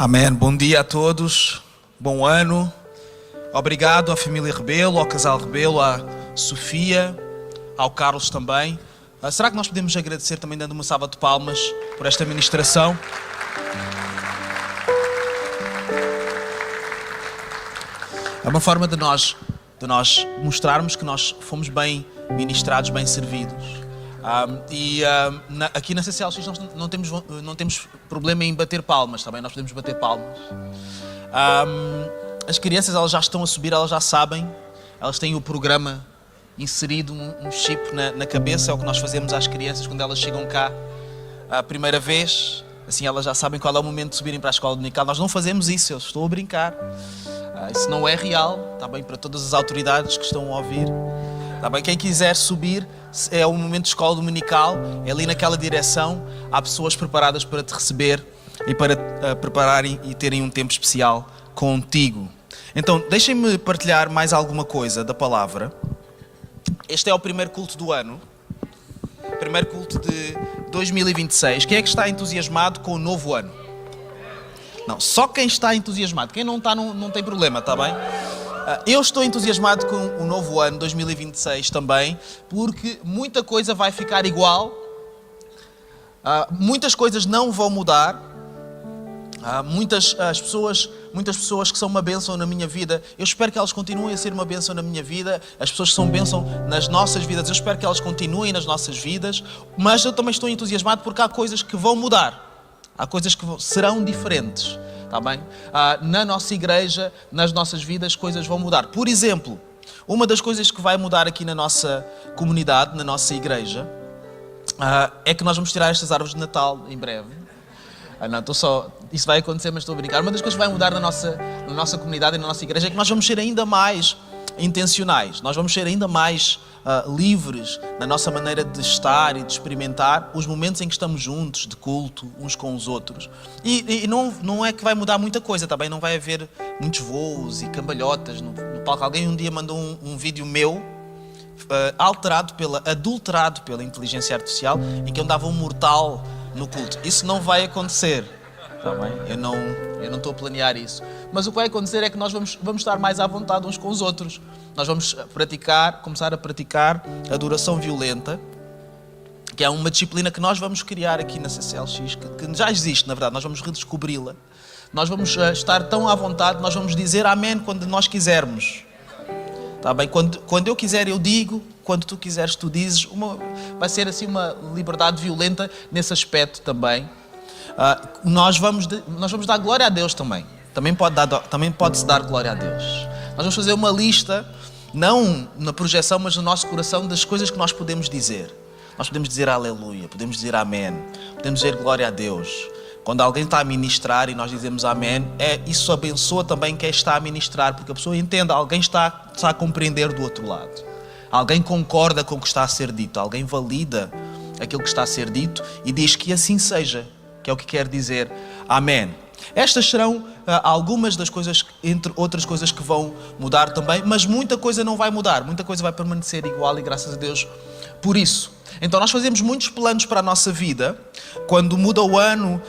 Amém. Bom dia a todos. Bom ano. Obrigado à família Rebelo, ao casal Rebelo, à Sofia, ao Carlos também. Será que nós podemos agradecer também dando uma salva de palmas por esta ministração? É uma forma de nós mostrarmos que nós fomos bem ministrados, bem servidos. Aqui na CCLX nós não temos problema em bater palmas, tá bem? Nós podemos bater palmas. As crianças, elas já estão a subir, elas já sabem, elas têm o programa inserido, um chip na cabeça. É o que nós fazemos às crianças quando elas chegam cá a primeira vez. Assim elas já sabem qual é o momento de subirem para a escola dominical. Nós não fazemos isso, eu estou a brincar. Isso não é real, está bem? Para todas as autoridades que estão a ouvir. Está bem? Quem quiser subir, é o momento de escola dominical, é ali naquela direção. Há pessoas preparadas para te receber e para prepararem e terem um tempo especial contigo. Então, deixem-me partilhar mais alguma coisa da palavra. Este é o primeiro culto do ano. Primeiro culto de 2026. Quem é que está entusiasmado com o novo ano? Não, só quem está entusiasmado. Quem não está, não tem problema, está bem? Eu estou entusiasmado com o novo ano, 2026 também, porque muita coisa vai ficar igual. Muitas coisas não vão mudar. Muitas pessoas que são uma bênção na minha vida, eu espero que elas continuem a ser uma bênção na minha vida. As pessoas que são bênção nas nossas vidas, eu espero que elas continuem nas nossas vidas. Mas eu também estou entusiasmado porque há coisas que vão mudar. Há coisas que serão diferentes, está bem? Na nossa igreja, nas nossas vidas, coisas vão mudar. Por exemplo, uma das coisas que vai mudar aqui na nossa comunidade, na nossa igreja, é que nós vamos tirar estas árvores de Natal em breve. Não, isso vai acontecer, mas estou a brincar. Uma das coisas que vai mudar na nossa comunidade e na nossa igreja é que nós vamos ser ainda mais intencionais. Nós vamos ser ainda mais livres na nossa maneira de estar e de experimentar os momentos em que estamos juntos, de culto, uns com os outros. E não é que vai mudar muita coisa, tá bem? Não vai haver muitos voos e cambalhotas no palco. Alguém um dia mandou um vídeo meu, adulterado pela inteligência artificial, em que eu dava um mortal no culto. Isso não vai acontecer, tá bem? Eu não estou a planear isso. Mas o que vai acontecer é que nós vamos estar mais à vontade uns com os outros. Nós vamos começar a praticar adoração violenta, que é uma disciplina que nós vamos criar aqui na CCLX, que já existe, na verdade. Nós vamos redescobri-la. Nós vamos estar tão à vontade, nós vamos dizer amém quando nós quisermos. Tá bem? Quando eu quiser, eu digo. Quando tu quiseres, tu dizes. Vai ser assim uma liberdade violenta nesse aspecto também. Nós vamos dar glória a Deus também. Também pode-se dar glória a Deus. Nós vamos fazer uma lista, não na projeção, mas no nosso coração, das coisas que nós podemos dizer. Nós podemos dizer aleluia, podemos dizer amém, podemos dizer glória a Deus. Quando alguém está a ministrar e nós dizemos amém, isso abençoa também quem está a ministrar, porque a pessoa entende, alguém está a compreender do outro lado. Alguém concorda com o que está a ser dito, alguém valida aquilo que está a ser dito e diz que assim seja, que é o que quer dizer amém. Estas serão algumas das coisas, entre outras coisas que vão mudar também, mas muita coisa não vai mudar, muita coisa vai permanecer igual e graças a Deus por isso. Então nós fazemos muitos planos para a nossa vida. Quando muda o ano,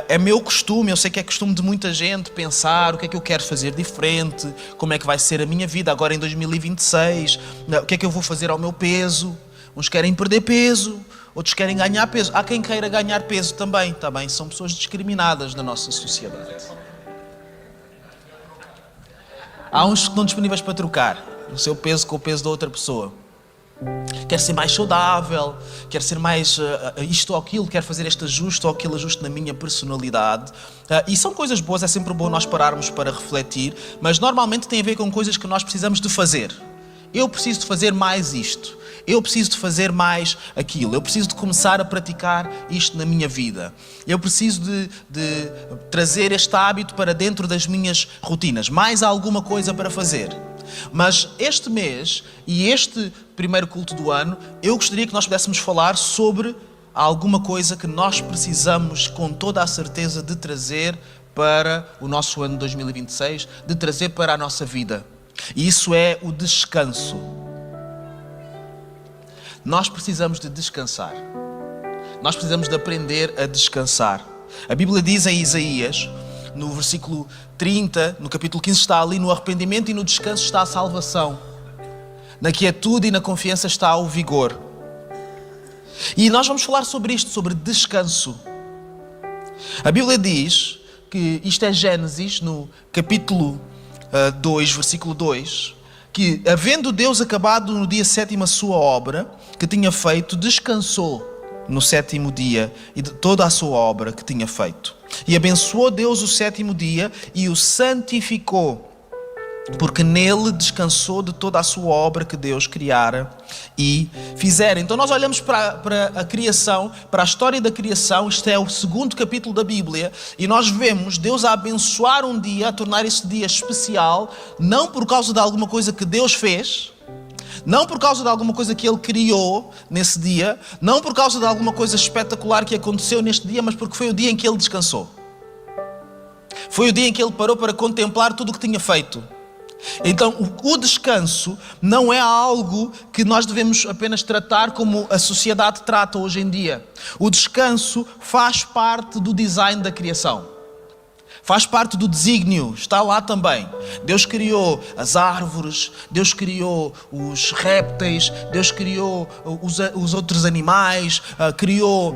é meu costume, eu sei que é costume de muita gente pensar o que é que eu quero fazer diferente, como é que vai ser a minha vida agora em 2026, o que é que eu vou fazer ao meu peso. Uns querem perder peso, outros querem ganhar peso. Há quem queira ganhar peso também, tá bem? São pessoas discriminadas na nossa sociedade. Há uns que estão disponíveis para trocar o seu peso com o peso da outra pessoa. Quer ser mais saudável, quer ser mais isto ou aquilo, quer fazer este ajuste ou aquele ajuste na minha personalidade. E são coisas boas, é sempre bom nós pararmos para refletir, mas normalmente tem a ver com coisas que nós precisamos de fazer. Eu preciso de fazer mais isto. Eu preciso de fazer mais aquilo. Eu preciso de começar a praticar isto na minha vida. Eu preciso de trazer este hábito para dentro das minhas rotinas. Mais alguma coisa para fazer. Mas este mês e este primeiro culto do ano, eu gostaria que nós pudéssemos falar sobre alguma coisa que nós precisamos com toda a certeza de trazer para o nosso ano de 2026, de trazer para a nossa vida. E isso é o descanso. Nós precisamos de descansar. Nós precisamos de aprender a descansar. A Bíblia diz em Isaías no versículo 30, no capítulo 15 está ali: no arrependimento e no descanso está a salvação. Na quietude e na confiança está o vigor. E nós vamos falar sobre isto, sobre descanso. A Bíblia diz que isto é Gênesis, no capítulo 2, versículo 2, que havendo Deus acabado no dia 7º a sua obra que tinha feito, descansou no 7º dia e de toda a sua obra que tinha feito. E abençoou Deus o 7º dia e o santificou, porque nele descansou de toda a sua obra que Deus criara e fizera. Então nós olhamos para a criação, para a história da criação. Isto é o 2º capítulo da Bíblia, e nós vemos Deus a abençoar um dia, a tornar esse dia especial, não por causa de alguma coisa que Deus fez, não por causa de alguma coisa que Ele criou nesse dia, não por causa de alguma coisa espetacular que aconteceu neste dia, mas porque foi o dia em que Ele descansou. Foi o dia em que Ele parou para contemplar tudo o que tinha feito. Então, o descanso não é algo que nós devemos apenas tratar como a sociedade trata hoje em dia. O descanso faz parte do design da criação. Faz parte do desígnio, está lá também. Deus criou as árvores, Deus criou os répteis, Deus criou os outros animais, criou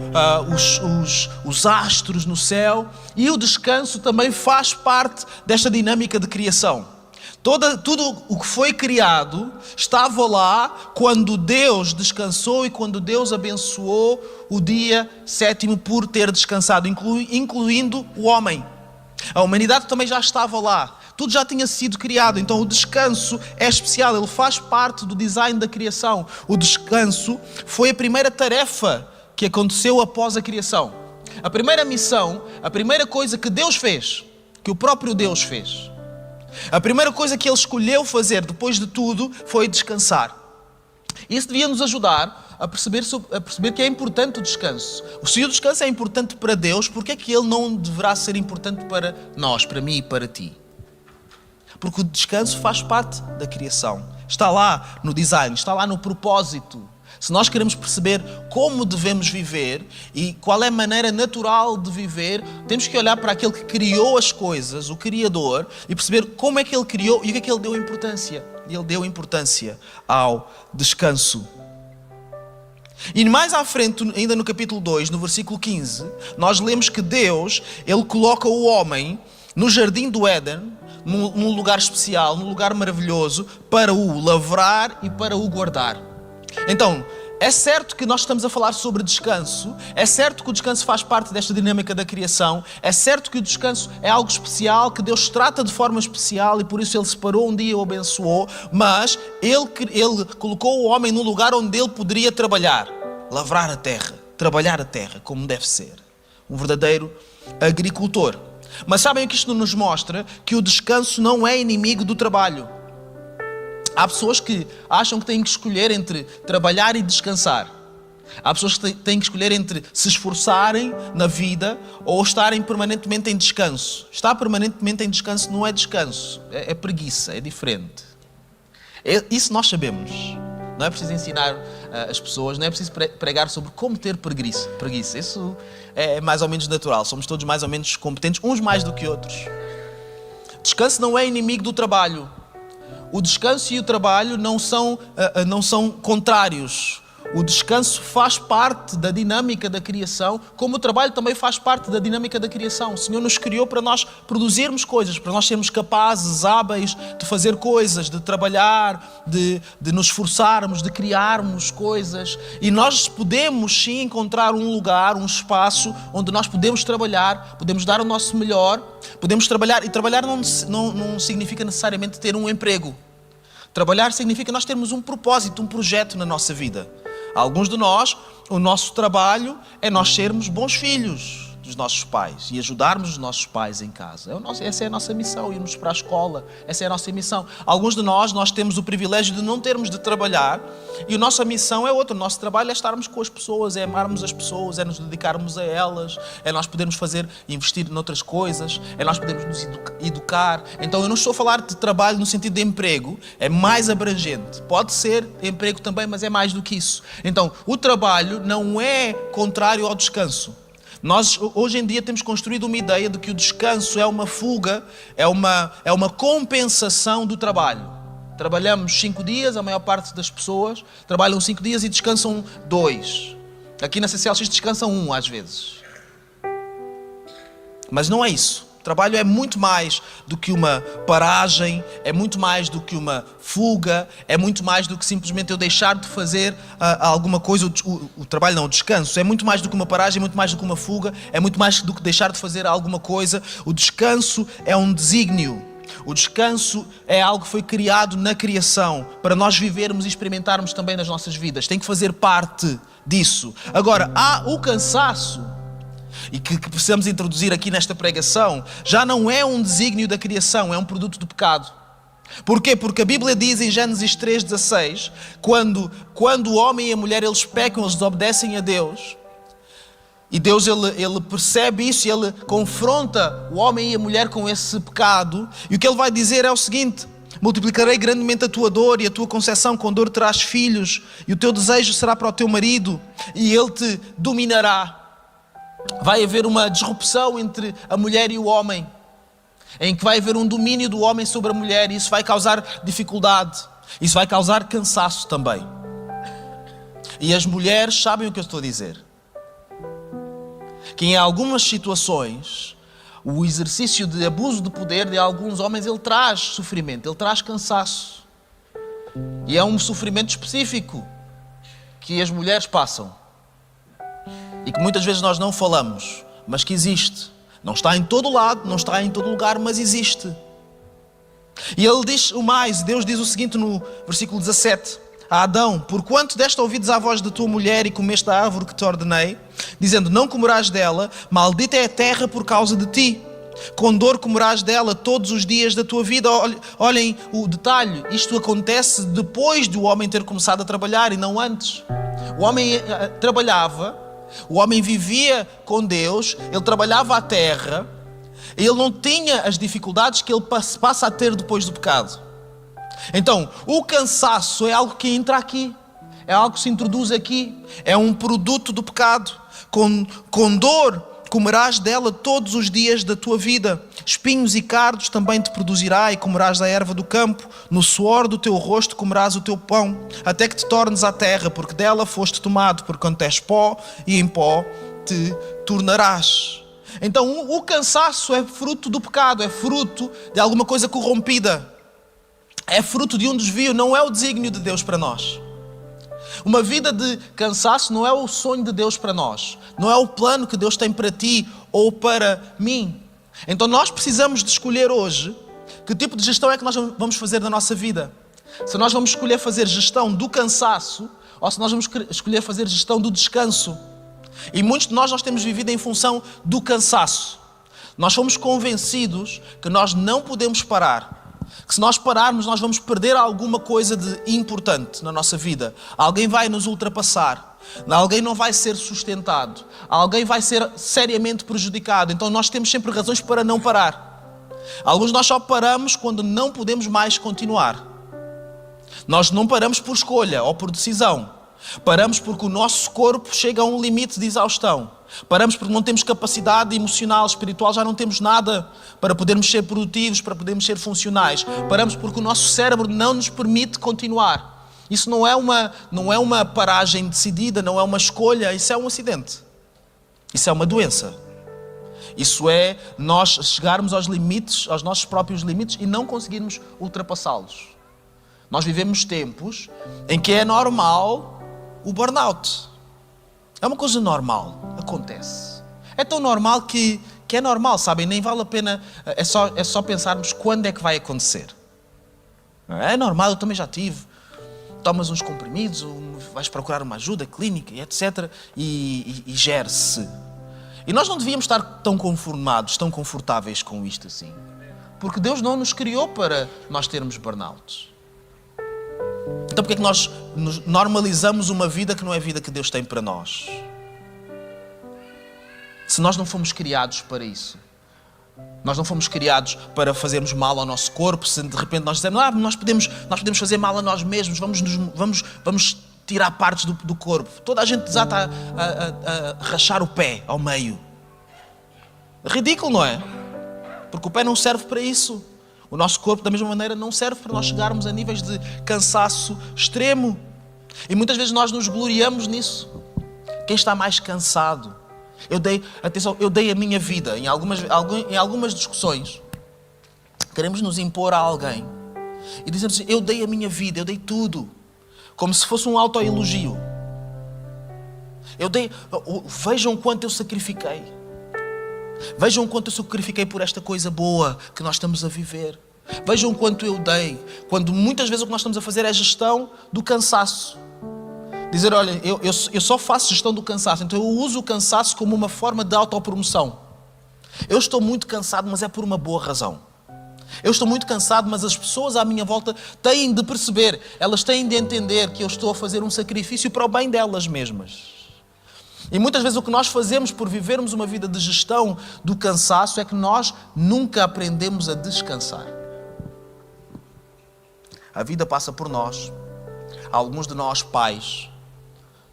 os astros no céu. E o descanso também faz parte desta dinâmica de criação. Tudo o que foi criado estava lá quando Deus descansou e quando Deus abençoou o dia 7º por ter descansado, incluindo o homem. A humanidade também já estava lá. Tudo já tinha sido criado. Então o descanso é especial. Ele faz parte do design da criação. O descanso foi a primeira tarefa que aconteceu após a criação. A primeira missão, a primeira coisa que Deus fez, que o próprio Deus fez. A primeira coisa que Ele escolheu fazer depois de tudo foi descansar. Isso devia nos ajudar a perceber que é importante o descanso. Se o descanso é importante para Deus, por que é que Ele não deverá ser importante para nós, para mim e para ti? Porque o descanso faz parte da criação. Está lá no design, está lá no propósito. Se nós queremos perceber como devemos viver e qual é a maneira natural de viver, temos que olhar para aquele que criou as coisas, o Criador, e perceber como é que Ele criou e o que é que Ele deu importância. E Ele deu importância ao descanso. E mais à frente, ainda no capítulo 2, no versículo 15, nós lemos que Deus, Ele coloca o homem no jardim do Éden, num lugar especial, num lugar maravilhoso, para o lavrar e para o guardar. Então, é certo que nós estamos a falar sobre descanso, é certo que o descanso faz parte desta dinâmica da criação, é certo que o descanso é algo especial, que Deus trata de forma especial e por isso Ele separou um dia e o abençoou, mas Ele colocou o homem no lugar onde ele poderia trabalhar, lavrar a terra, trabalhar a terra como deve ser, um verdadeiro agricultor. Mas sabem o que isto nos mostra? Que o descanso não é inimigo do trabalho. Há pessoas que acham que têm que escolher entre trabalhar e descansar. Há pessoas que têm que escolher entre se esforçarem na vida ou estarem permanentemente em descanso. Estar permanentemente em descanso não é descanso, é preguiça, é diferente. Isso nós sabemos. Não é preciso ensinar as pessoas, não é preciso pregar sobre como ter preguiça. Isso é mais ou menos natural. Somos todos mais ou menos competentes, uns mais do que outros. Descanso não é inimigo do trabalho. O descanso e o trabalho não são contrários. O descanso faz parte da dinâmica da criação, como o trabalho também faz parte da dinâmica da criação. O Senhor nos criou para nós produzirmos coisas, para nós sermos capazes, hábeis de fazer coisas, de trabalhar, de nos esforçarmos, de criarmos coisas. E nós podemos sim encontrar um lugar, um espaço onde nós podemos trabalhar, podemos dar o nosso melhor, podemos trabalhar. E trabalhar não significa necessariamente ter um emprego. Trabalhar significa nós termos um propósito, um projeto na nossa vida. Alguns de nós, o nosso trabalho é nós sermos bons filhos dos nossos pais e ajudarmos os nossos pais em casa. Essa é a nossa missão, irmos para a escola, essa é a nossa missão. Alguns de nós temos o privilégio de não termos de trabalhar e a nossa missão é outra. O nosso trabalho é estarmos com as pessoas, é amarmos as pessoas, é nos dedicarmos a elas, é nós podermos investir noutras coisas, é nós podermos nos educar. Então eu não estou a falar de trabalho no sentido de emprego, é mais abrangente. Pode ser emprego também, mas é mais do que isso. Então o trabalho não é contrário ao descanso. Nós, hoje em dia, temos construído uma ideia de que o descanso é uma fuga, é uma compensação do trabalho. Trabalhamos 5 dias, a maior parte das pessoas trabalham 5 dias e descansam 2. Aqui na CCLX descansam 1 às vezes. Mas não é isso. O trabalho é muito mais do que uma paragem, é muito mais do que uma fuga, é muito mais do que simplesmente eu deixar de fazer alguma coisa. O trabalho não, o descanso. É muito mais do que uma paragem, é muito mais do que uma fuga, é muito mais do que deixar de fazer alguma coisa. O descanso é um desígnio. O descanso é algo que foi criado na criação para nós vivermos e experimentarmos também nas nossas vidas. Tem que fazer parte disso. Agora, há o cansaço, e que precisamos introduzir aqui nesta pregação, já não é um desígnio da criação, é um produto do pecado. Porquê? Porque a Bíblia diz em Gênesis 3,16, quando o homem e a mulher eles pecam, eles desobedecem a Deus, e Deus ele percebe isso e ele confronta o homem e a mulher com esse pecado, e o que ele vai dizer é o seguinte: multiplicarei grandemente a tua dor e a tua concepção, com dor terás filhos, e o teu desejo será para o teu marido, e ele te dominará. Vai haver uma disrupção entre a mulher e o homem, em que vai haver um domínio do homem sobre a mulher, e isso vai causar dificuldade, isso vai causar cansaço também. E as mulheres sabem o que eu estou a dizer. Que em algumas situações, o exercício de abuso de poder de alguns homens, ele traz sofrimento, ele traz cansaço. E é um sofrimento específico que as mulheres passam. E que muitas vezes nós não falamos, mas que existe. Não está em todo lado, não está em todo lugar, mas existe. E ele diz o mais, Deus diz o seguinte no versículo 17, a Adão: porquanto deste ouvidos à voz da tua mulher e comeste da árvore que te ordenei, dizendo, não comerás dela, maldita é a terra por causa de ti. Com dor comerás dela todos os dias da tua vida. Olhem o detalhe, isto acontece depois de o homem ter começado a trabalhar e não antes. O homem trabalhava, o homem vivia com Deus, ele trabalhava a terra, e ele não tinha as dificuldades que ele passa a ter depois do pecado. Então, o cansaço é algo que entra aqui, é algo que se introduz aqui, é um produto do pecado. Com dor comerás dela todos os dias da tua vida, espinhos e cardos também te produzirá, e comerás da erva do campo, no suor do teu rosto comerás o teu pão, até que te tornes à terra, porque dela foste tomado, porquanto és pó, e em pó te tornarás. Então o cansaço é fruto do pecado, é fruto de alguma coisa corrompida, é fruto de um desvio, não é o desígnio de Deus para nós. Uma vida de cansaço não é o sonho de Deus para nós. Não é o plano que Deus tem para ti ou para mim. Então nós precisamos de escolher hoje que tipo de gestão é que nós vamos fazer da nossa vida. Se nós vamos escolher fazer gestão do cansaço ou se nós vamos escolher fazer gestão do descanso. E muitos de nós temos vivido em função do cansaço. Nós fomos convencidos que nós não podemos parar. Que se nós pararmos, nós vamos perder alguma coisa de importante na nossa vida. Alguém vai nos ultrapassar. Alguém não vai ser sustentado. Alguém vai ser seriamente prejudicado. Então nós temos sempre razões para não parar. Alguns de nós só paramos quando não podemos mais continuar. Nós não paramos por escolha ou por decisão. Paramos porque o nosso corpo chega a um limite de exaustão. Paramos porque não temos capacidade emocional, espiritual, já não temos nada para podermos ser produtivos, para podermos ser funcionais. Paramos porque o nosso cérebro não nos permite continuar. Isso não é uma paragem decidida, não é uma escolha, isso é um acidente. Isso é uma doença. Isso é nós chegarmos aos limites, aos nossos próprios limites e não conseguirmos ultrapassá-los. Nós vivemos tempos em que é normal o burnout. É uma coisa normal, acontece. É tão normal que é normal, sabem? Nem vale a pena, é só pensarmos quando é que vai acontecer. É normal, eu também já tive. Tomas uns comprimidos, vais procurar uma ajuda clínica, etc. E gere-se. E nós não devíamos estar tão conformados, tão confortáveis com isto assim. Porque Deus não nos criou para nós termos burnout. Então porque é que nós normalizamos uma vida que não é a vida que Deus tem para nós? Se nós não fomos criados para isso. Nós não fomos criados para fazermos mal ao nosso corpo. Se de repente nós dizemos, nós podemos fazer mal a nós mesmos, vamos tirar partes do corpo. Toda a gente desata a rachar o pé ao meio. Ridículo, não é? Porque o pé não serve para isso. O nosso corpo, da mesma maneira, não serve para nós chegarmos a níveis de cansaço extremo. E muitas vezes nós nos gloriamos nisso. Quem está mais cansado? Eu dei a minha vida. Em algumas discussões, queremos nos impor a alguém. E dizemos assim, eu dei a minha vida, eu dei tudo. Como se fosse um autoelogio. Vejam quanto eu sacrifiquei. Vejam quanto eu sacrifiquei por esta coisa boa que nós estamos a viver. Vejam quanto eu dei. Quando muitas vezes o que nós estamos a fazer é a gestão do cansaço. Dizer, olha, eu só faço gestão do cansaço, então eu uso o cansaço como uma forma de autopromoção. Eu estou muito cansado, mas é por uma boa razão. Eu estou muito cansado, mas as pessoas à minha volta têm de perceber, elas têm de entender que eu estou a fazer um sacrifício para o bem delas mesmas. E muitas vezes o que nós fazemos por vivermos uma vida de gestão do cansaço é que nós nunca aprendemos a descansar. A vida passa por nós. Alguns de nós, pais,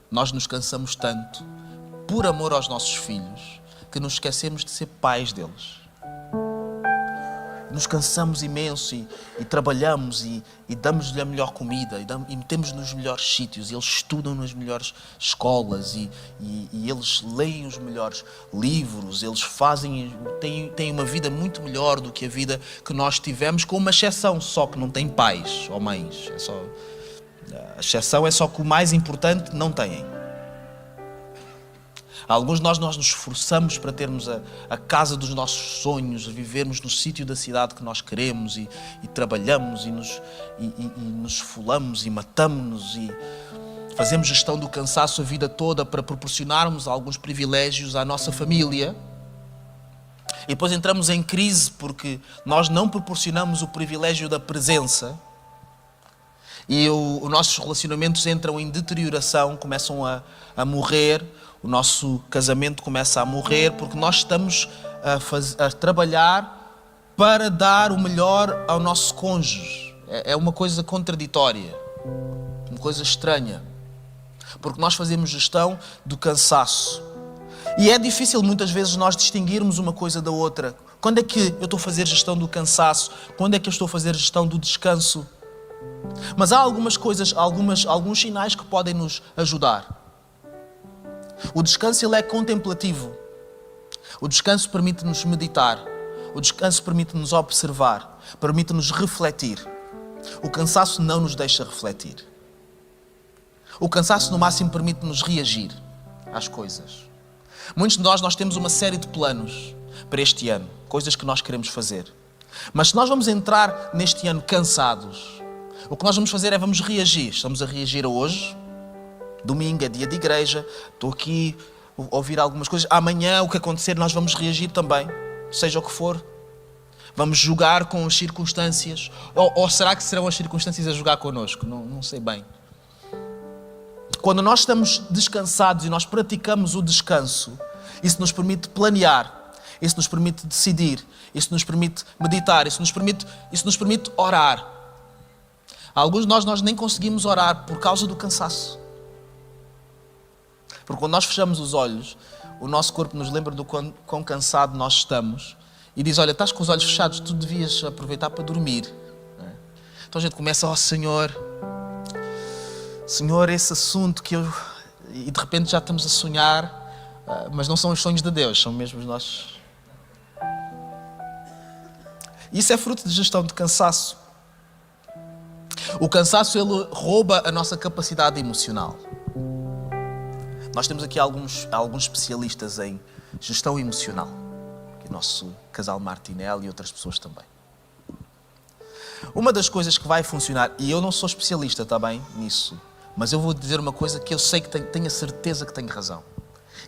nós nos cansamos tanto, por amor aos nossos filhos, que nos esquecemos de ser pais deles. Nos cansamos imenso e trabalhamos e damos-lhe a melhor comida e metemos nos melhores sítios. E eles estudam nas melhores escolas e eles leem os melhores livros. Eles têm uma vida muito melhor do que a vida que nós tivemos, com uma exceção, só que não têm pais ou mães. A exceção é só que o mais importante não têm. Alguns de nós nos esforçamos para termos a casa dos nossos sonhos, vivermos no sítio da cidade que nós queremos e trabalhamos e nos esfolamos e matamos-nos e fazemos gestão do cansaço a vida toda para proporcionarmos alguns privilégios à nossa família. E depois entramos em crise porque nós não proporcionamos o privilégio da presença e os nossos relacionamentos entram em deterioração, começam a morrer. O nosso casamento começa a morrer porque nós estamos a trabalhar para dar o melhor ao nosso cônjuge. É uma coisa contraditória, uma coisa estranha, porque nós fazemos gestão do cansaço. E é difícil muitas vezes nós distinguirmos uma coisa da outra. Quando é que eu estou a fazer gestão do cansaço? Quando é que eu estou a fazer gestão do descanso? Mas há algumas coisas, alguns sinais que podem nos ajudar. O descanso ele é contemplativo. O descanso permite-nos meditar. O descanso permite-nos observar. Permite-nos refletir. O cansaço não nos deixa refletir. O cansaço no máximo permite-nos reagir às coisas. Muitos de nós temos uma série de planos para este ano. Coisas que nós queremos fazer. Mas se nós vamos entrar neste ano cansados, o que nós vamos fazer é vamos reagir. Estamos a reagir a hoje. Domingo é dia de igreja, estou aqui a ouvir algumas coisas. Amanhã, o que acontecer, nós vamos reagir também, seja o que for. Vamos jogar com as circunstâncias. Ou será que serão as circunstâncias a jogar connosco? Não sei bem. Quando nós estamos descansados e nós praticamos o descanso, isso nos permite planear, isso nos permite decidir, isso nos permite meditar, isso nos permite orar. Alguns de nós nem conseguimos orar por causa do cansaço. Porque quando nós fechamos os olhos, o nosso corpo nos lembra do quão cansado nós estamos e diz, olha, estás com os olhos fechados, tu devias aproveitar para dormir. Então a gente começa, Senhor, esse assunto que eu... E de repente já estamos a sonhar, mas não são os sonhos de Deus, são mesmo os nossos. Isso é fruto de gestão de cansaço. O cansaço, ele rouba a nossa capacidade emocional. Nós temos aqui alguns especialistas em gestão emocional. O nosso casal Martinelli e outras pessoas também. Uma das coisas que vai funcionar, e eu não sou especialista também nisso, mas eu vou dizer uma coisa que eu sei que tenho a certeza que tenho razão.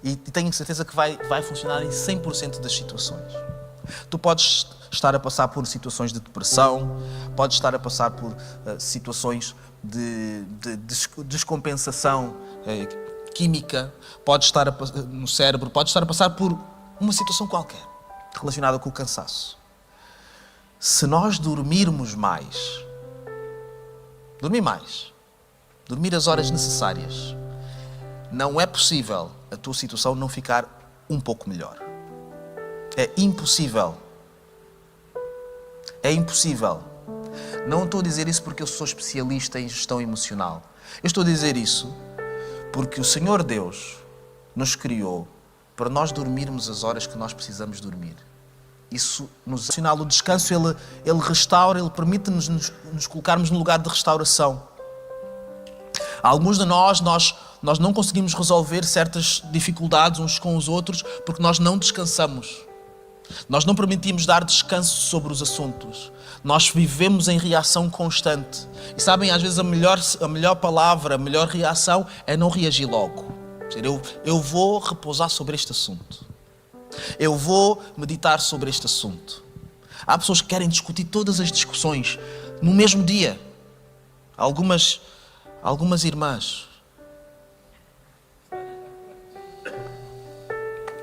E tenho certeza que vai funcionar em 100% das situações. Tu podes estar a passar por situações de depressão, podes estar a passar por situações de descompensação química, pode estar no cérebro, pode estar a passar por uma situação qualquer relacionada com o cansaço. Se nós dormirmos mais, dormir as horas necessárias, não é possível a tua situação não ficar um pouco melhor. É impossível. É impossível. Não estou a dizer isso porque eu sou especialista em gestão emocional. Eu estou a dizer isso porque o Senhor Deus nos criou para nós dormirmos as horas que nós precisamos dormir. Isso nos emocional, o descanso, ele restaura, ele permite-nos nos colocarmos no lugar de restauração. Alguns de nós não conseguimos resolver certas dificuldades uns com os outros porque nós não descansamos. Nós não permitimos dar descanso sobre os assuntos. Nós vivemos em reação constante. E sabem, às vezes a melhor palavra, a melhor reação é não reagir logo. Eu vou repousar sobre este assunto. Eu vou meditar sobre este assunto. Há pessoas que querem discutir todas as discussões no mesmo dia. Algumas irmãs.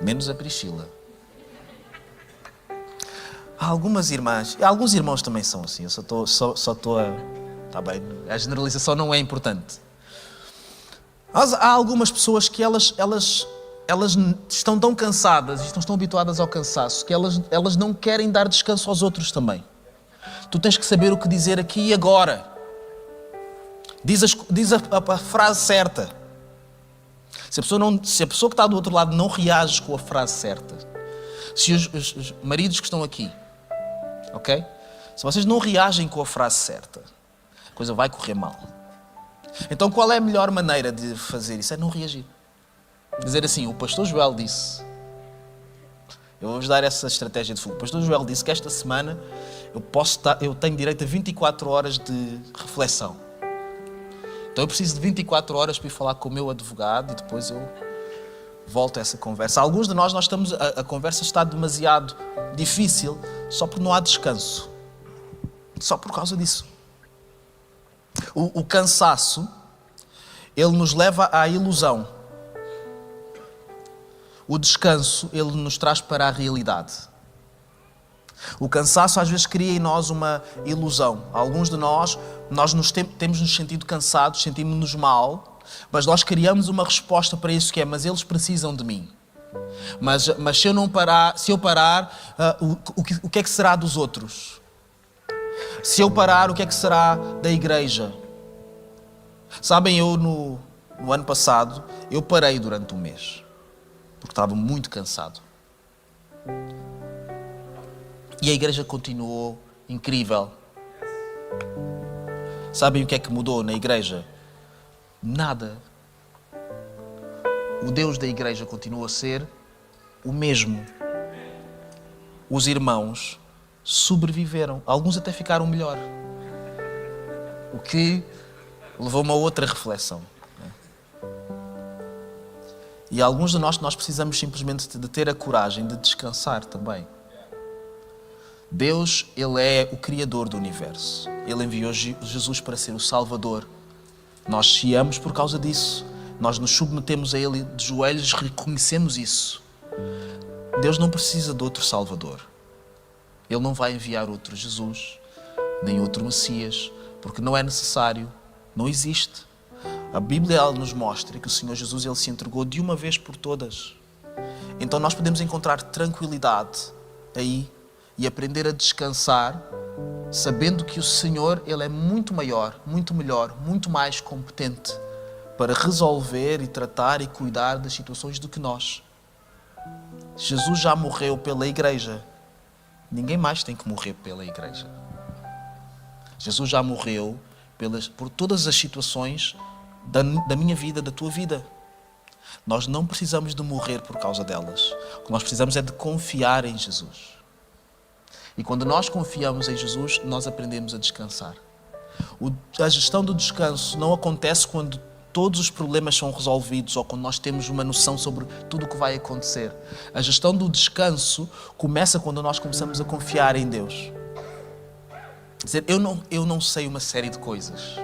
Menos a Priscila. Há algumas irmãs, e alguns irmãos também são assim, eu só estou a... Está bem, a generalização não é importante. Há algumas pessoas que elas estão tão cansadas e estão tão habituadas ao cansaço que elas não querem dar descanso aos outros também. Tu tens que saber o que dizer aqui e agora. Diz a frase certa. Se a pessoa que está do outro lado não reage com a frase certa, se os maridos que estão aqui, ok? Se vocês não reagem com a frase certa, a coisa vai correr mal. Então qual é a melhor maneira de fazer isso? É não reagir. Dizer assim, o pastor Joel disse. Eu vou-vos dar essa estratégia de fogo. O pastor Joel disse que esta semana eu tenho direito a 24 horas de reflexão. Então eu preciso de 24 horas para ir falar com o meu advogado e depois eu volto a essa conversa. Alguns de nós estamos... A conversa está demasiado difícil só porque não há descanso. Só por causa disso. O cansaço, ele nos leva à ilusão. O descanso, ele nos traz para a realidade. O cansaço às vezes cria em nós uma ilusão. Alguns de nós temos nos sentido cansados, sentimos-nos mal, mas nós criamos uma resposta para isso que é, mas eles precisam de mim. Mas se eu parar, o que é que será dos outros? Se eu parar, o que é que será da igreja? Sabem, eu no ano passado, eu parei durante um mês, porque estava muito cansado. E a igreja continuou incrível. Sabem o que é que mudou na igreja? Nada. O Deus da igreja continua a ser o mesmo. Os irmãos sobreviveram. Alguns até ficaram melhor. O que levou-me a outra reflexão. E alguns de nós precisamos simplesmente de ter a coragem de descansar também. Deus, Ele é o Criador do universo. Ele enviou Jesus para ser o Salvador. Nós chiamos por causa disso. Nós nos submetemos a Ele de joelhos, reconhecemos isso. Deus não precisa de outro Salvador. Ele não vai enviar outro Jesus, nem outro Messias, porque não é necessário, não existe. A Bíblia ela nos mostra que o Senhor Jesus ele se entregou de uma vez por todas. Então nós podemos encontrar tranquilidade aí e aprender a descansar, sabendo que o Senhor ele é muito maior, muito melhor, muito mais competente para resolver e tratar e cuidar das situações do que nós. Jesus já morreu pela igreja. Ninguém mais tem que morrer pela igreja. Jesus já morreu por todas as situações da minha vida, da tua vida. Nós não precisamos de morrer por causa delas. O que nós precisamos é de confiar em Jesus. E quando nós confiamos em Jesus, nós aprendemos a descansar. A gestão do descanso não acontece quando todos os problemas são resolvidos ou quando nós temos uma noção sobre tudo o que vai acontecer. A gestão do descanso começa quando nós começamos a confiar em Deus. Quer dizer, eu não sei uma série de coisas.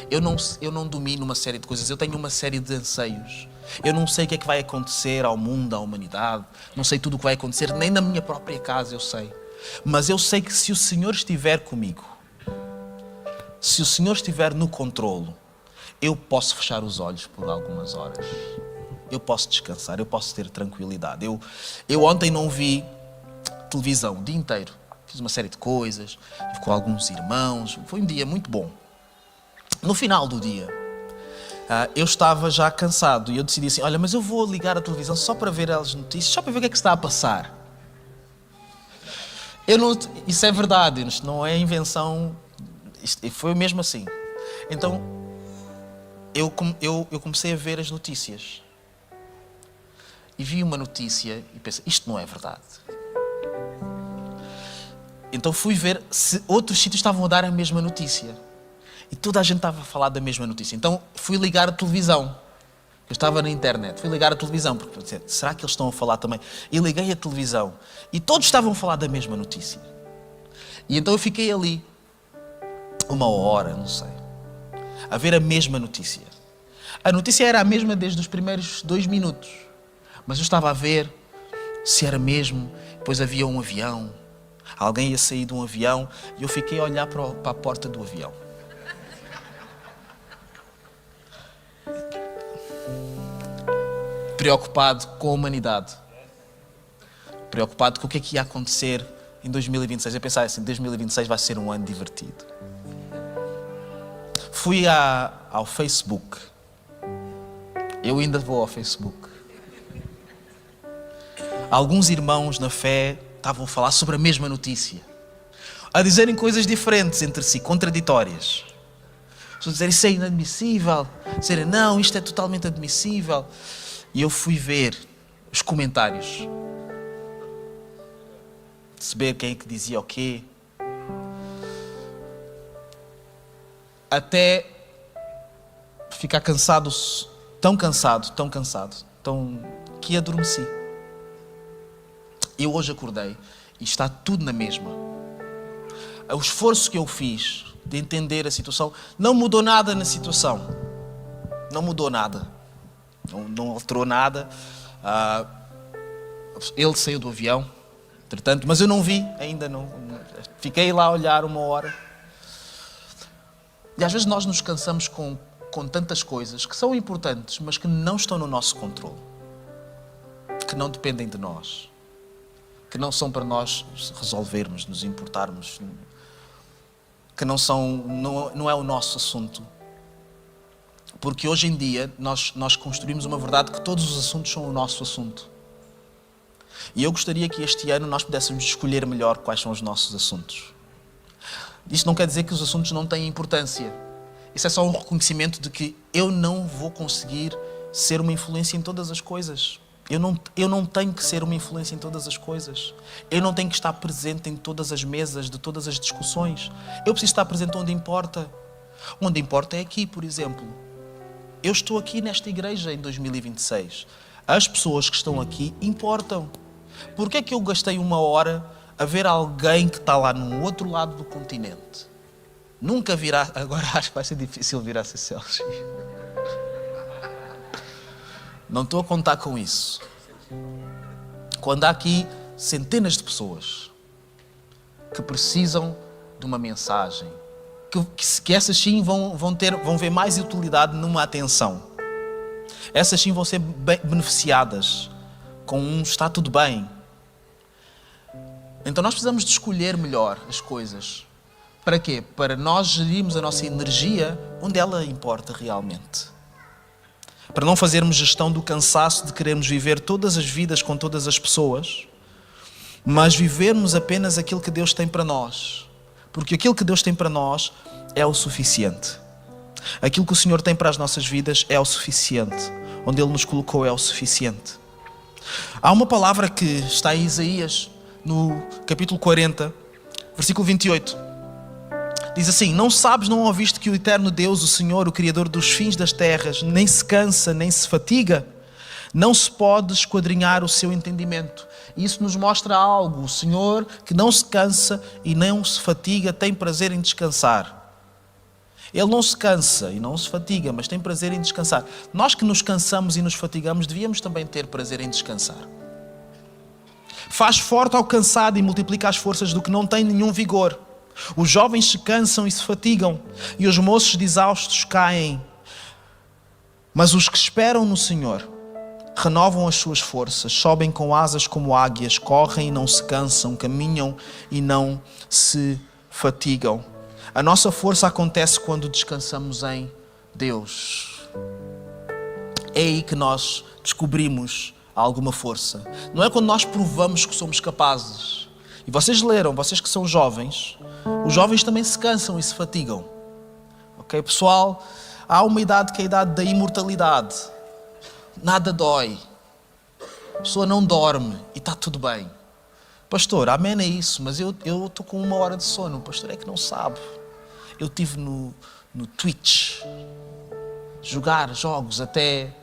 Eu não domino uma série de coisas. Eu tenho uma série de anseios. Eu não sei o que é que vai acontecer ao mundo, à humanidade. Não sei tudo o que vai acontecer, nem na minha própria casa eu sei. Mas eu sei que se o Senhor estiver comigo, se o Senhor estiver no controlo, eu posso fechar os olhos por algumas horas. Eu posso descansar, eu posso ter tranquilidade. Eu ontem não vi televisão o dia inteiro. Fiz uma série de coisas, estive com alguns irmãos, foi um dia muito bom. No final do dia, eu estava já cansado e eu decidi assim, olha, mas eu vou ligar a televisão só para ver as notícias, só para ver o que é que se está a passar. Isso é verdade, isto não é invenção, foi mesmo assim. Então, eu comecei a ver as notícias. E vi uma notícia e pensei, isto não é verdade. Então fui ver se outros sítios estavam a dar a mesma notícia. E toda a gente estava a falar da mesma notícia. Então fui ligar a televisão. Eu estava na internet, fui ligar a televisão, porque pensei, será que eles estão a falar também? E liguei a televisão. E todos estavam a falar da mesma notícia. E então eu fiquei ali, 1 hora, não sei, a ver a mesma notícia. A notícia era a mesma desde os primeiros 2 minutos. Mas eu estava a ver se era mesmo. Depois havia um avião. Alguém ia sair de um avião. E eu fiquei a olhar para a porta do avião. Preocupado com a humanidade. Preocupado com o que é que ia acontecer em 2026. Eu pensava assim, 2026 vai ser um ano divertido. Fui ao Facebook. Eu ainda vou ao Facebook. Alguns irmãos na fé estavam a falar sobre a mesma notícia. A dizerem coisas diferentes entre si, contraditórias. A dizer, isso é inadmissível. Dizer, não, isto é totalmente admissível. E eu fui ver os comentários. Perceber quem é que dizia o quê. Até ficar cansado, tão cansado, que adormeci. Eu hoje acordei e está tudo na mesma. O esforço que eu fiz de entender a situação não mudou nada na situação. Não mudou nada. Não alterou nada. Ele saiu do avião, entretanto, mas eu não vi ainda. Fiquei lá a olhar 1 hora. E às vezes nós nos cansamos com tantas coisas que são importantes, mas que não estão no nosso controle. Que não dependem de nós. Que não são para nós resolvermos, nos importarmos, que não é o nosso assunto. Porque hoje em dia nós construímos uma verdade que todos os assuntos são o nosso assunto. E eu gostaria que este ano nós pudéssemos escolher melhor quais são os nossos assuntos. Isto não quer dizer que os assuntos não têm importância. Isso é só um reconhecimento de que eu não vou conseguir ser uma influência em todas as coisas. Eu não tenho que ser uma influência em todas as coisas. Eu não tenho que estar presente em todas as mesas, de todas as discussões. Eu preciso estar presente onde importa. Onde importa é aqui, por exemplo. Eu estou aqui nesta igreja em 2026. As pessoas que estão aqui importam. Porquê é que eu gastei 1 hora a ver alguém que está lá no outro lado do continente? Nunca virá... Agora acho que vai ser difícil virar CCLX. Não estou a contar com isso. Quando há aqui centenas de pessoas que precisam de uma mensagem, que essas sim vão ver mais utilidade numa atenção. Essas sim vão ser beneficiadas com um está tudo bem. Então nós precisamos de escolher melhor as coisas. Para quê? Para nós gerirmos a nossa energia onde ela importa realmente. Para não fazermos gestão do cansaço de querermos viver todas as vidas com todas as pessoas, mas vivermos apenas aquilo que Deus tem para nós. Porque aquilo que Deus tem para nós é o suficiente. Aquilo que o Senhor tem para as nossas vidas é o suficiente. Onde Ele nos colocou é o suficiente. Há uma palavra que está em Isaías, no capítulo 40, versículo 28. Diz assim, não sabes, não ouviste que o eterno Deus, o Senhor, o Criador dos fins das terras, nem se cansa, nem se fatiga? Não se pode esquadrinhar o seu entendimento. E isso nos mostra algo. O Senhor, que não se cansa e não se fatiga, tem prazer em descansar. Ele não se cansa e não se fatiga, mas tem prazer em descansar. Nós que nos cansamos e nos fatigamos, devíamos também ter prazer em descansar. Faz forte ao cansado e multiplica as forças do que não tem nenhum vigor. Os jovens se cansam e se fatigam, e os moços de exaustos caem. Mas os que esperam no Senhor renovam as suas forças, sobem com asas como águias, correm e não se cansam, caminham e não se fatigam. A nossa força acontece quando descansamos em Deus. É aí que nós descobrimos alguma força. Não é quando nós provamos que somos capazes. E vocês leram, vocês que são jovens, os jovens também se cansam e se fatigam. Ok, pessoal? Há uma idade que é a idade da imortalidade. Nada dói. A pessoa não dorme e está tudo bem. Pastor, amém é isso, mas eu estou com 1 hora de sono. O pastor é que não sabe. Eu estive no Twitch, jogar jogos até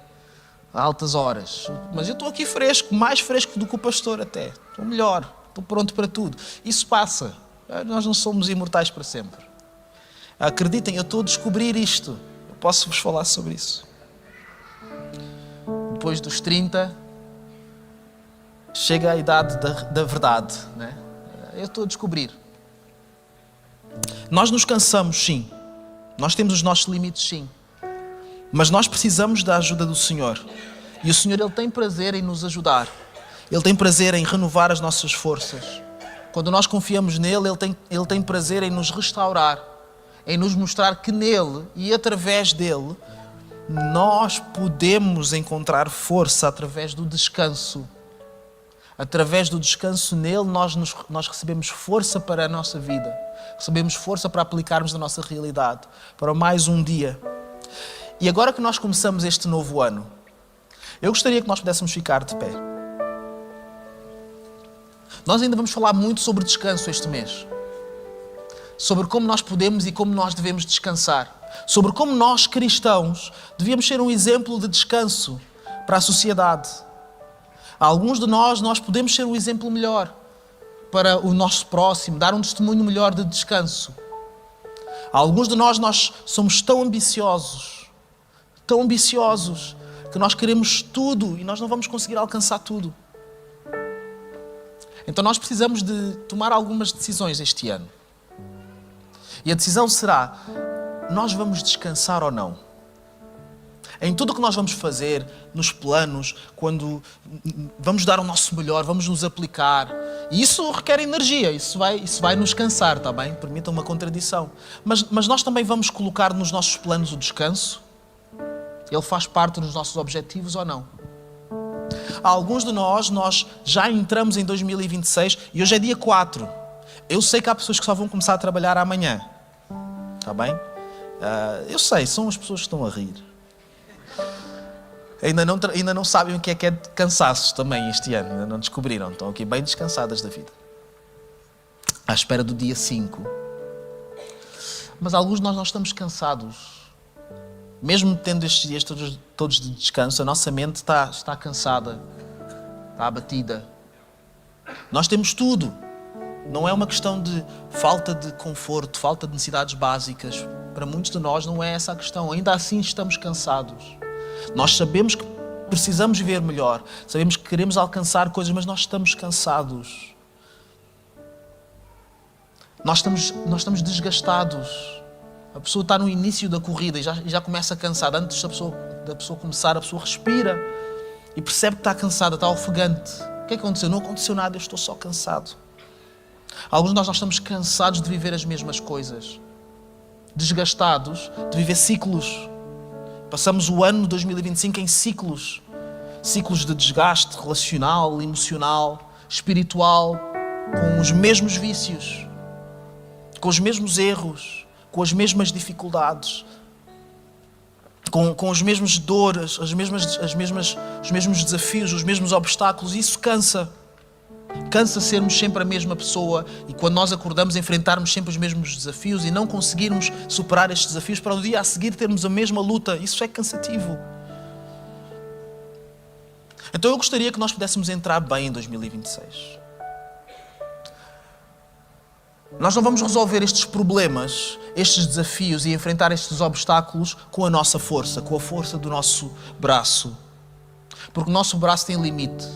altas horas. Mas eu estou aqui fresco, mais fresco do que o pastor até. Estou melhor, estou pronto para tudo. Isso passa. Nós não somos imortais para sempre. Acreditem, eu estou a descobrir isto. Eu posso vos falar sobre isso. Depois dos 30, chega a idade da verdade, né? Eu estou a descobrir. Nós nos cansamos, sim. Nós temos os nossos limites, sim. Mas nós precisamos da ajuda do Senhor. E o Senhor, Ele tem prazer em nos ajudar. Ele tem prazer em renovar as nossas forças. Quando nós confiamos nele, Ele tem prazer em nos restaurar, em nos mostrar que nele e através dele nós podemos encontrar força através do descanso. Através do descanso nele, nós recebemos força para a nossa vida. Recebemos força para aplicarmos na nossa realidade, para mais um dia. E agora que nós começamos este novo ano, eu gostaria que nós pudéssemos ficar de pé. Nós ainda vamos falar muito sobre descanso este mês. Sobre como nós podemos e como nós devemos descansar. Sobre como nós, cristãos, devíamos ser um exemplo de descanso para a sociedade. Alguns de nós podemos ser um exemplo melhor para o nosso próximo, dar um testemunho melhor de descanso. Alguns de nós somos tão ambiciosos, que nós queremos tudo e nós não vamos conseguir alcançar tudo. Então nós precisamos de tomar algumas decisões este ano. E a decisão será, nós vamos descansar ou não? Em tudo o que nós vamos fazer, nos planos, quando vamos dar o nosso melhor, vamos nos aplicar. E isso requer energia, isso vai nos cansar, está bem? Permitam uma contradição. Mas nós também vamos colocar nos nossos planos o descanso? Ele faz parte dos nossos objetivos ou não? Alguns de nós já entramos em 2026 e hoje é dia 4. Eu sei que há pessoas que só vão começar a trabalhar amanhã. Está bem? Eu sei, são as pessoas que estão a rir. Ainda não sabem o que é cansaço também este ano. Ainda não descobriram. Estão aqui bem descansadas da vida. À espera do dia 5. Mas alguns de nós estamos cansados. Mesmo tendo estes dias todos de descanso, a nossa mente está cansada. Está abatida. Nós temos tudo. Não é uma questão de falta de conforto, falta de necessidades básicas. Para muitos de nós não é essa a questão. Ainda assim estamos cansados. Nós sabemos que precisamos viver melhor. Sabemos que queremos alcançar coisas, mas nós estamos cansados. Nós estamos desgastados. A pessoa está no início da corrida e já começa cansada. Antes da pessoa começar, a pessoa respira e percebe que está cansada, está ofegante. O que é que aconteceu? Não aconteceu nada, eu estou só cansado. Alguns de nós estamos cansados de viver as mesmas coisas. Desgastados de viver ciclos. Passamos o ano de 2025 em ciclos. Ciclos de desgaste relacional, emocional, espiritual, com os mesmos vícios, com os mesmos erros, com as mesmas dificuldades, com as mesmas dores, os mesmos desafios, os mesmos obstáculos. Isso cansa. Cansa sermos sempre a mesma pessoa e quando nós acordamos enfrentarmos sempre os mesmos desafios e não conseguirmos superar estes desafios para o dia a seguir termos a mesma luta. Isso é cansativo. Então eu gostaria que nós pudéssemos entrar bem em 2026. Nós não vamos resolver estes problemas, estes desafios e enfrentar estes obstáculos com a nossa força, com a força do nosso braço. Porque o nosso braço tem limite.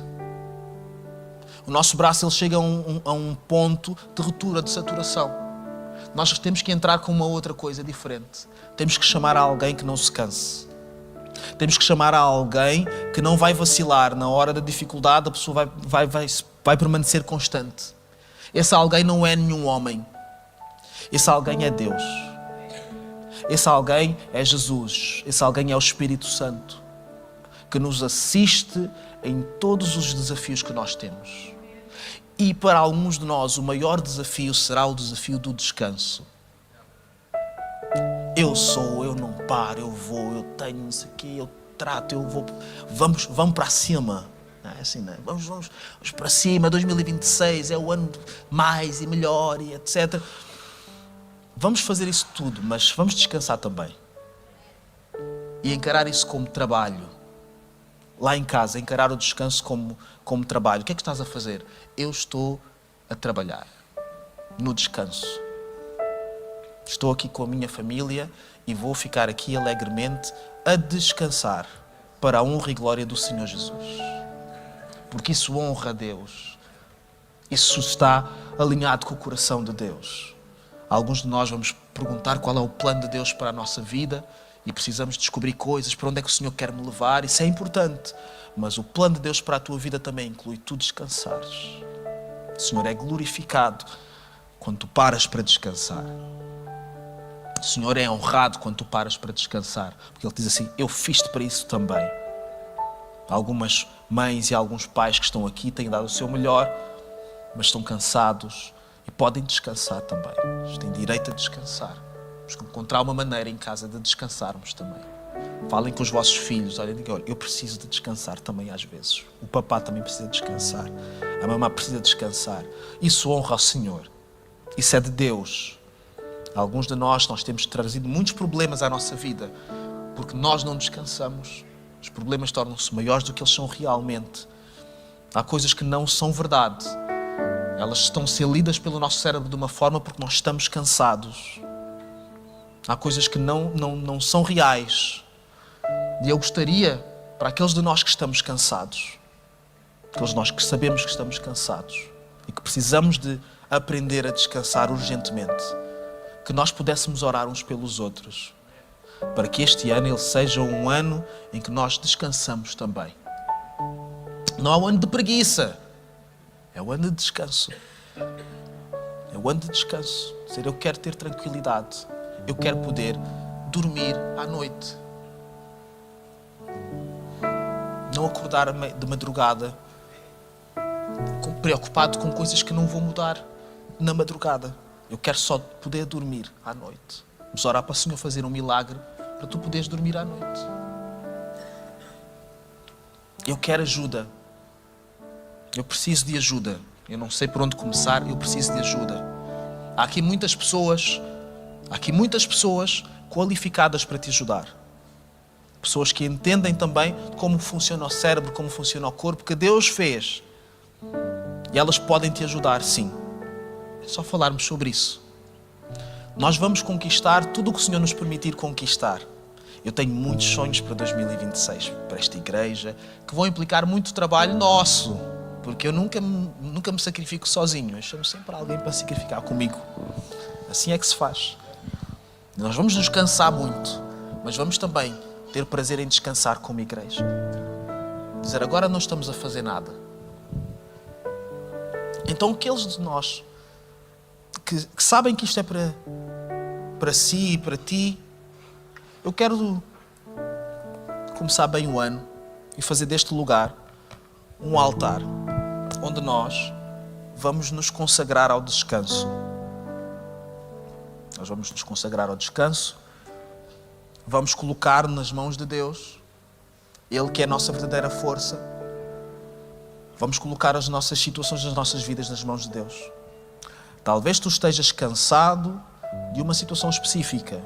O nosso braço ele chega a um ponto de ruptura, de saturação. Nós temos que entrar com uma outra coisa diferente. Temos que chamar a alguém que não se canse. Temos que chamar a alguém que não vai vacilar. Na hora da dificuldade, a pessoa vai permanecer constante. Esse alguém não é nenhum homem. Esse alguém é Deus. Esse alguém é Jesus. Esse alguém é o Espírito Santo, que nos assiste em todos os desafios que nós temos. E para alguns de nós, o maior desafio será o desafio do descanso. Eu não paro, eu vou, eu tenho isso aqui, eu trato, eu vou. Vamos para cima. Não é assim, não é? Vamos para cima. 2026 é o ano mais e melhor e etc. Vamos fazer isso tudo, mas vamos descansar também. E encarar isso como trabalho. Lá em casa, encarar o descanso como trabalho. O que é que estás a fazer? Eu estou a trabalhar no descanso. Estou aqui com a minha família e vou ficar aqui alegremente a descansar para a honra e glória do Senhor Jesus. Porque isso honra a Deus. Isso está alinhado com o coração de Deus. Alguns de nós vamos perguntar qual é o plano de Deus para a nossa vida e precisamos descobrir coisas, para onde é que o Senhor quer me levar. Isso é importante. Mas o plano de Deus para a tua vida também inclui tu descansares. O Senhor é glorificado quando tu paras para descansar. O Senhor é honrado quando tu paras para descansar. Porque Ele diz assim, eu fiz-te para isso também. Algumas mães e alguns pais que estão aqui têm dado o seu melhor, mas estão cansados e podem descansar também. Eles têm direito a descansar. Temos que encontrar uma maneira em casa de descansarmos também. Falem com os vossos filhos. Olha, eu preciso de descansar também às vezes. O papá também precisa descansar. A mamã precisa descansar. Isso honra ao Senhor. Isso é de Deus. Alguns de nós temos trazido muitos problemas à nossa vida porque nós não descansamos. Os problemas tornam-se maiores do que eles são realmente. Há coisas que não são verdade. Elas estão a ser lidas pelo nosso cérebro de uma forma porque nós estamos cansados. Há coisas que não são reais. E eu gostaria, para aqueles de nós que estamos cansados, aqueles de nós que sabemos que estamos cansados e que precisamos de aprender a descansar urgentemente, que nós pudéssemos orar uns pelos outros, para que este ano ele seja um ano em que nós descansamos também. Não é um ano de preguiça, é um ano de descanso. É um ano de descanso. Dizer, eu quero ter tranquilidade, eu quero poder dormir à noite. Não acordar de madrugada, preocupado com coisas que não vão mudar na madrugada. Eu quero só poder dormir à noite. Vamos orar para o Senhor fazer um milagre para tu poderes dormir à noite. Eu quero ajuda. Eu preciso de ajuda. Eu não sei por onde começar, eu preciso de ajuda. Há aqui muitas pessoas qualificadas para te ajudar. Pessoas que entendem também como funciona o cérebro, como funciona o corpo, que Deus fez. E elas podem te ajudar, sim. É só falarmos sobre isso. Nós vamos conquistar tudo o que o Senhor nos permitir conquistar. Eu tenho muitos sonhos para 2026, para esta igreja, que vão implicar muito trabalho nosso. Porque eu nunca me sacrifico sozinho. Eu chamo sempre alguém para sacrificar comigo. Assim é que se faz. Nós vamos nos cansar muito, mas vamos também ter prazer em descansar como igreja. Dizer, agora não estamos a fazer nada. Então aqueles de nós que sabem que isto é para si e para ti, eu quero começar bem o ano e fazer deste lugar um altar onde nós vamos nos consagrar ao descanso. Nós vamos nos consagrar ao descanso. Vamos colocar nas mãos de Deus, Ele que é a nossa verdadeira força. Vamos colocar as nossas situações, as nossas vidas nas mãos de Deus. Talvez tu estejas cansado de uma situação específica.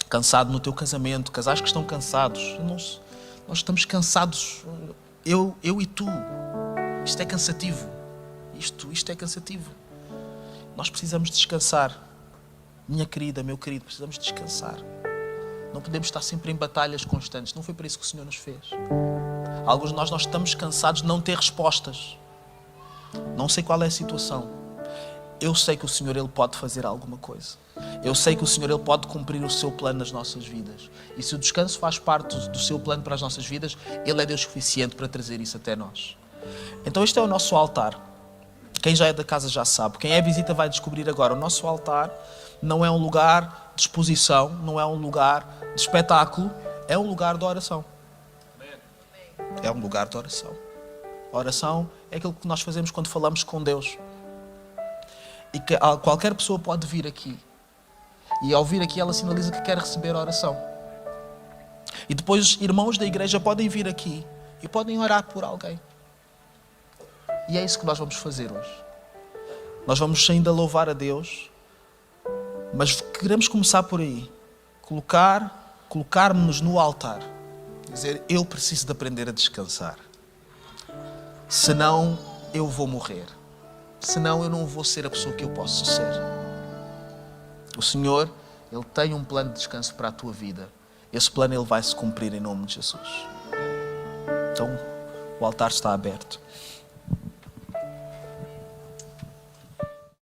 Cansado no teu casamento, casais que estão cansados. Nós estamos cansados, eu e tu. Isto é cansativo. Isto é cansativo. Nós precisamos descansar. Minha querida, meu querido, precisamos descansar. Não podemos estar sempre em batalhas constantes. Não foi para isso que o Senhor nos fez. Alguns de nós estamos cansados de não ter respostas. Não sei qual é a situação. eu sei que o Senhor, Ele pode fazer alguma coisa. Eu sei que o Senhor, Ele pode cumprir o seu plano nas nossas vidas. E se o descanso faz parte do seu plano para as nossas vidas, Ele é Deus suficiente para trazer isso até nós. Então este é o nosso altar. Quem já é da casa já sabe. Quem é visita vai descobrir agora. O nosso altar não é um lugar de exposição, não é um lugar de espetáculo, é um lugar de oração. É um lugar de oração. A oração é aquilo que nós fazemos quando falamos com Deus. E que qualquer pessoa pode vir aqui. E ao vir aqui ela sinaliza que quer receber a oração. E depois irmãos da igreja podem vir aqui e podem orar por alguém. E é isso que nós vamos fazer hoje. Nós vamos ainda louvar a Deus, mas queremos começar por aí. Colocar-nos no altar. Dizer, eu preciso de aprender a descansar. Senão eu vou morrer. Senão eu não vou ser a pessoa que eu posso ser. O Senhor, Ele tem um plano de descanso para a tua vida. Esse plano Ele vai se cumprir em nome de Jesus. Então, o altar está aberto.